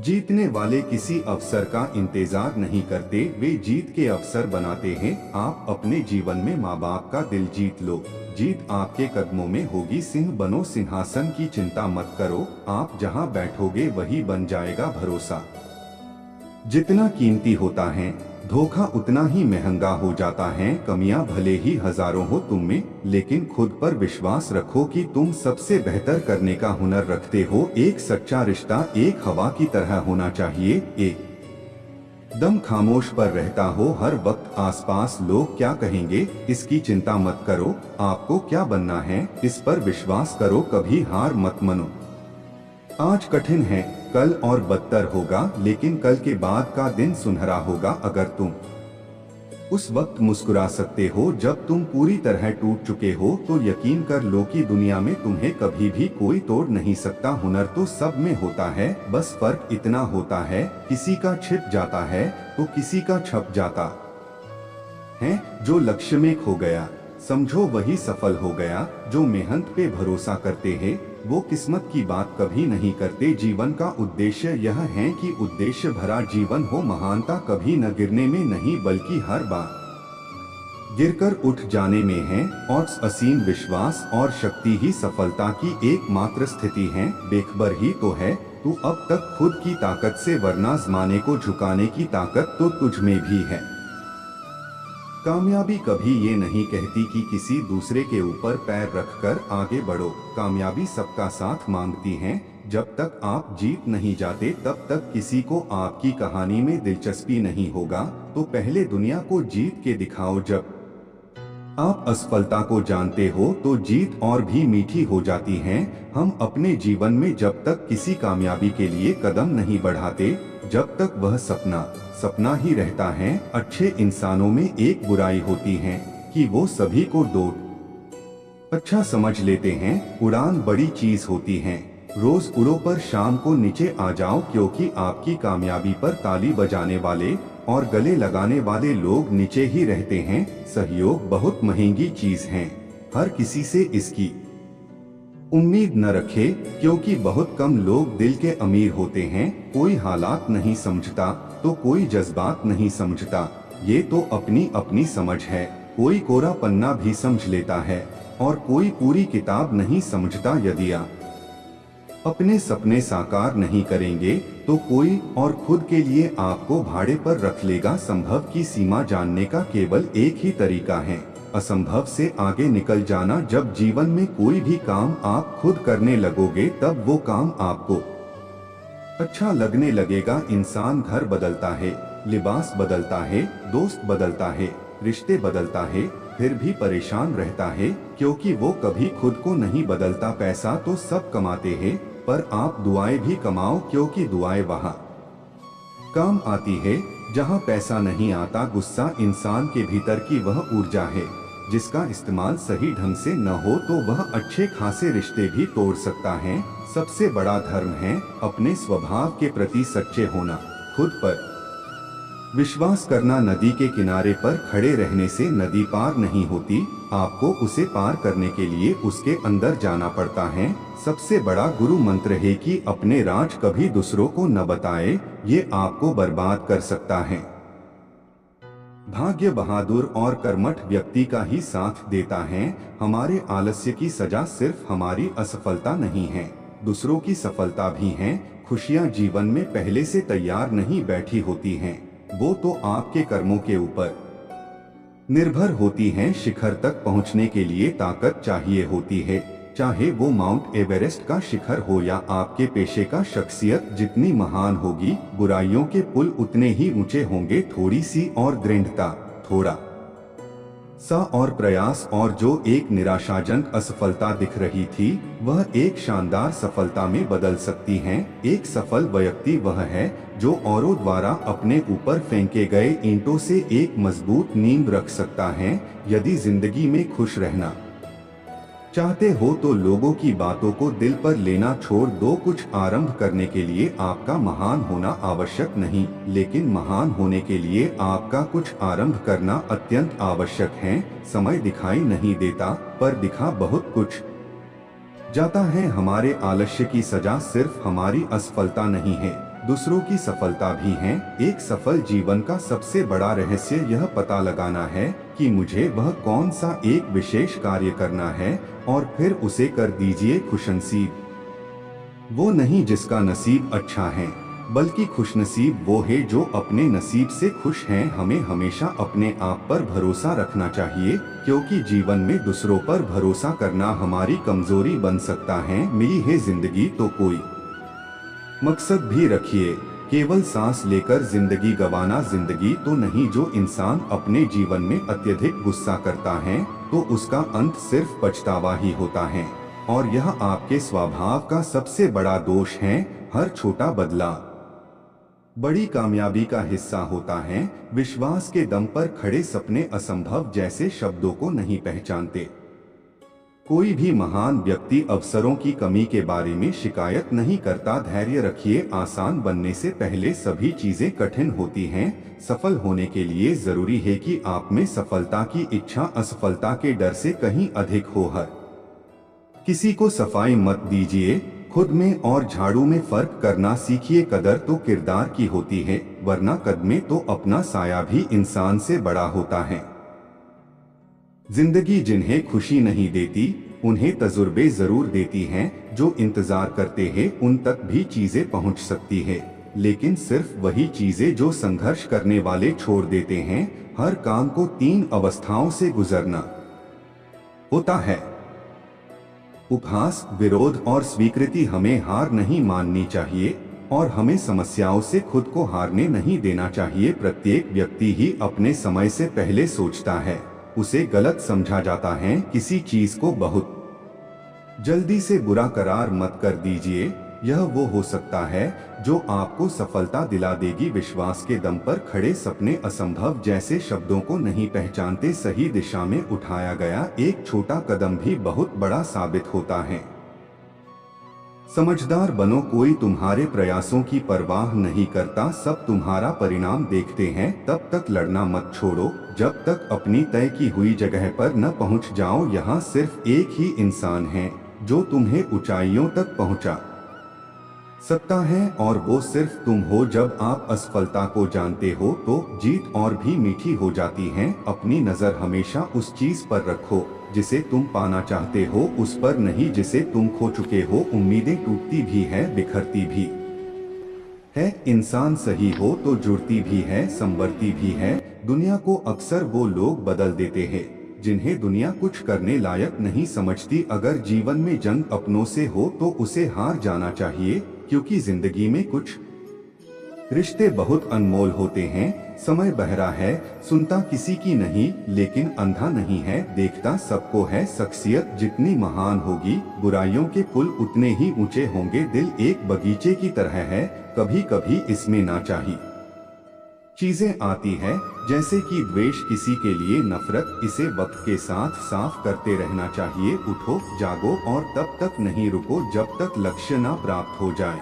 जीतने वाले किसी अवसर का इंतजार नहीं करते, वे जीत के अवसर बनाते हैं। आप अपने जीवन में माँ बाप का दिल जीत लो, जीत आपके कदमों में होगी। सिंह बनो, सिंहासन की चिंता मत करो, आप जहाँ बैठोगे वही बन जाएगा भरोसा। जितना कीमती होता है धोखा उतना ही महंगा हो जाता है। कमियां भले ही हजारों हो तुम में, लेकिन खुद पर विश्वास रखो कि तुम सबसे बेहतर करने का हुनर रखते हो। एक सच्चा रिश्ता एक हवा की तरह होना चाहिए, एक दम खामोश पर रहता हो हर वक्त। आसपास लोग क्या कहेंगे इसकी चिंता मत करो, आपको क्या बनना है इस पर विश्वास करो। कभी हार मत मानो। आज कठिन है, कल और बदतर होगा, लेकिन कल के बाद का दिन सुनहरा होगा। अगर तुम उस वक्त मुस्कुरा सकते हो जब तुम पूरी तरह टूट चुके हो, तो यकीन कर लो कि दुनिया में तुम्हें कभी भी कोई तोड़ नहीं सकता। हुनर तो सब में होता है, बस फर्क इतना होता है किसी का छिप जाता है तो किसी का छप जाता है। जो लक्ष्य में खो गया समझो वही सफल हो गया। जो मेहनत पे भरोसा करते हैं वो किस्मत की बात कभी नहीं करते। जीवन का उद्देश्य यह है कि उद्देश्य भरा जीवन हो। महानता कभी न गिरने में नहीं बल्कि हर बार गिरकर उठ जाने में है। और असीम विश्वास और शक्ति ही सफलता की एकमात्र स्थिति है। बेखबर ही तो है तू अब तक खुद की ताकत से, वरना ज़माने को झुकाने की ताकत तो तुझ में भी है। कामयाबी कभी ये नहीं कहती कि किसी दूसरे के ऊपर पैर रखकर आगे बढ़ो। कामयाबी सबका साथ मांगती है। जब तक आप जीत नहीं जाते तब तक किसी को आपकी कहानी में दिलचस्पी नहीं होगा। तो पहले दुनिया को जीत के दिखाओ। जब आप असफलता को जानते हो तो जीत और भी मीठी हो जाती है। हम अपने जीवन में जब तक किसी कामयाबी के लिए कदम नहीं बढ़ाते, जब तक वह सपना ही रहता है। अच्छे इंसानों में एक बुराई होती है कि वो सभी को अच्छा समझ लेते हैं। उड़ान बड़ी चीज होती है, रोज उड़ो पर शाम को नीचे आ जाओ, क्योंकि आपकी कामयाबी पर ताली बजाने वाले और गले लगाने वाले लोग नीचे ही रहते हैं। सहयोग बहुत महंगी चीज है, हर किसी से इसकी उम्मीद न रखे, क्योंकि बहुत कम लोग दिल के अमीर होते हैं। कोई हालात नहीं समझता तो कोई जज्बात नहीं समझता, ये तो अपनी अपनी समझ है। कोई कोरा पन्ना भी समझ लेता है और कोई पूरी किताब नहीं समझता। यदि आप अपने सपने साकार नहीं करेंगे तो कोई और खुद के लिए आपको भाड़े पर रख लेगा। संभव की सीमा जानने का केवल एक ही तरीका है, असंभव से आगे निकल जाना। जब जीवन में कोई भी काम आप खुद करने लगोगे तब वो काम आपको अच्छा लगने लगेगा। इंसान घर बदलता है, लिबास बदलता है, दोस्त बदलता है, रिश्ते बदलता है, फिर भी परेशान रहता है, क्योंकि वो कभी खुद को नहीं बदलता। पैसा तो सब कमाते हैं, पर आप दुआएं भी कमाओ, क्योंकि दुआएं वहाँ काम आती है जहाँ पैसा नहीं आता। गुस्सा इंसान के भीतर की वह ऊर्जा है जिसका इस्तेमाल सही ढंग से न हो तो वह अच्छे खासे रिश्ते भी तोड़ सकता है। सबसे बड़ा धर्म है अपने स्वभाव के प्रति सच्चे होना, खुद पर विश्वास करना। नदी के किनारे पर खड़े रहने से नदी पार नहीं होती, आपको उसे पार करने के लिए उसके अंदर जाना पड़ता है। सबसे बड़ा गुरु मंत्र है कि अपने राज कभी दूसरों को न बताए, ये आपको बर्बाद कर सकता है। भाग्य बहादुर और कर्मठ व्यक्ति का ही साथ देता है। हमारे आलस्य की सजा सिर्फ हमारी असफलता नहीं है, दूसरों की सफलता भी है। खुशियां जीवन में पहले से तैयार नहीं बैठी होती हैं, वो तो आपके कर्मों के ऊपर निर्भर होती हैं। शिखर तक पहुंचने के लिए ताकत चाहिए होती है, चाहे वो माउंट एवरेस्ट का शिखर हो या आपके पेशे का। शख्सियत जितनी महान होगी, बुराइयों के पुल उतने ही ऊंचे होंगे। थोड़ी सी और दृढ़ता, थोड़ा सा और प्रयास, और जो एक निराशाजनक असफलता दिख रही थी वह एक शानदार सफलता में बदल सकती है। एक सफल व्यक्ति वह है जो औरों द्वारा अपने ऊपर फेंके गए ईंटों से एक मजबूत नींव रख सकता है। यदि जिंदगी में खुश रहना चाहते हो तो लोगों की बातों को दिल पर लेना छोड़ दो। कुछ आरंभ करने के लिए आपका महान होना आवश्यक नहीं, लेकिन महान होने के लिए आपका कुछ आरंभ करना अत्यंत आवश्यक है। समय दिखाई नहीं देता, पर दिखा बहुत कुछ जाता है। हमारे आलस्य की सजा सिर्फ हमारी असफलता नहीं है, दूसरों की सफलता भी है। एक सफल जीवन का सबसे बड़ा रहस्य यह पता लगाना है कि मुझे वह कौन सा एक विशेष कार्य करना है और फिर उसे कर दीजिए खुशनसीब। वो नहीं जिसका नसीब अच्छा है, बल्कि खुशनसीब वो है जो अपने नसीब से खुश हैं। हमें हमेशा अपने आप पर भरोसा रखना चाहिए, क्योंकि जीवन में दूसरों पर भरोसा करना हमारी कमजोरी बन सकता है। मिली है जिंदगी तो कोई मकसद भी रखिए, केवल सांस लेकर जिंदगी गंवाना जिंदगी तो नहीं। जो इंसान अपने जीवन में अत्यधिक गुस्सा करता है तो उसका अंत सिर्फ पछतावा ही होता है, और यह आपके स्वभाव का सबसे बड़ा दोष है। हर छोटा बदला बड़ी कामयाबी का हिस्सा होता है। विश्वास के दम पर खड़े सपने असंभव जैसे शब्दों को नहीं पहचानते। कोई भी महान व्यक्ति अवसरों की कमी के बारे में शिकायत नहीं करता। धैर्य रखिए, आसान बनने से पहले सभी चीजें कठिन होती हैं। सफल होने के लिए जरूरी है कि आप में सफलता की इच्छा असफलता के डर से कहीं अधिक हो। हर किसी को सफाई मत दीजिए, खुद में और झाड़ू में फर्क करना सीखिए। कदर तो किरदार की होती है, वरना कद में तो अपना साया भी इंसान से बड़ा होता है। जिंदगी जिन्हें खुशी नहीं देती उन्हें तजुर्बे जरूर देती हैं। जो इंतजार करते हैं उन तक भी चीजें पहुंच सकती है, लेकिन सिर्फ वही चीजें जो संघर्ष करने वाले छोड़ देते हैं। हर काम को 3 अवस्थाओं से गुजरना होता है, उपहास, विरोध और स्वीकृति। हमें हार नहीं माननी चाहिए और हमें समस्याओं से खुद को हारने नहीं देना चाहिए। प्रत्येक व्यक्ति ही अपने समय से पहले सोचता है, उसे गलत समझा जाता है। किसी चीज को बहुत जल्दी से बुरा करार मत कर दीजिए, यह वो हो सकता है जो आपको सफलता दिला देगी। विश्वास के दम पर खड़े सपने असंभव जैसे शब्दों को नहीं पहचानते। सही दिशा में उठाया गया एक छोटा कदम भी बहुत बड़ा साबित होता है। समझदार बनो, कोई तुम्हारे प्रयासों की परवाह नहीं करता, सब तुम्हारा परिणाम देखते हैं। तब तक लड़ना मत छोड़ो जब तक अपनी तय की हुई जगह पर न पहुंच जाओ। यहाँ सिर्फ एक ही इंसान है जो तुम्हें ऊंचाइयों तक पहुंचा सकता है, और वो सिर्फ तुम हो। जब आप असफलता को जानते हो तो जीत और भी मीठी हो जाती है। अपनी नजर हमेशा उस चीज पर रखो जिसे तुम पाना चाहते हो, उस पर नहीं जिसे तुम खो चुके हो। उम्मीदें टूटती भी है, बिखरती भी है, इंसान सही हो तो जुड़ती भी है, संवरती भी है। दुनिया को अक्सर वो लोग बदल देते हैं जिन्हें दुनिया कुछ करने लायक नहीं समझती। अगर जीवन में जंग अपनों से हो तो उसे हार जाना चाहिए, क्योंकि जिंदगी में कुछ रिश्ते बहुत अनमोल होते हैं। समय बहरा है, सुनता किसी की नहीं, लेकिन अंधा नहीं है, देखता सबको है। शख्सियत जितनी महान होगी, बुराइयों के पुल उतने ही ऊंचे होंगे। दिल एक बगीचे की तरह है, कभी कभी इसमें ना चाहिए चीजें आती है, जैसे कि द्वेष, किसी के लिए नफरत। इसे वक्त के साथ साफ करते रहना चाहिए। उठो, जागो और तब तक नहीं रुको जब तक लक्ष्य ना प्राप्त हो जाए।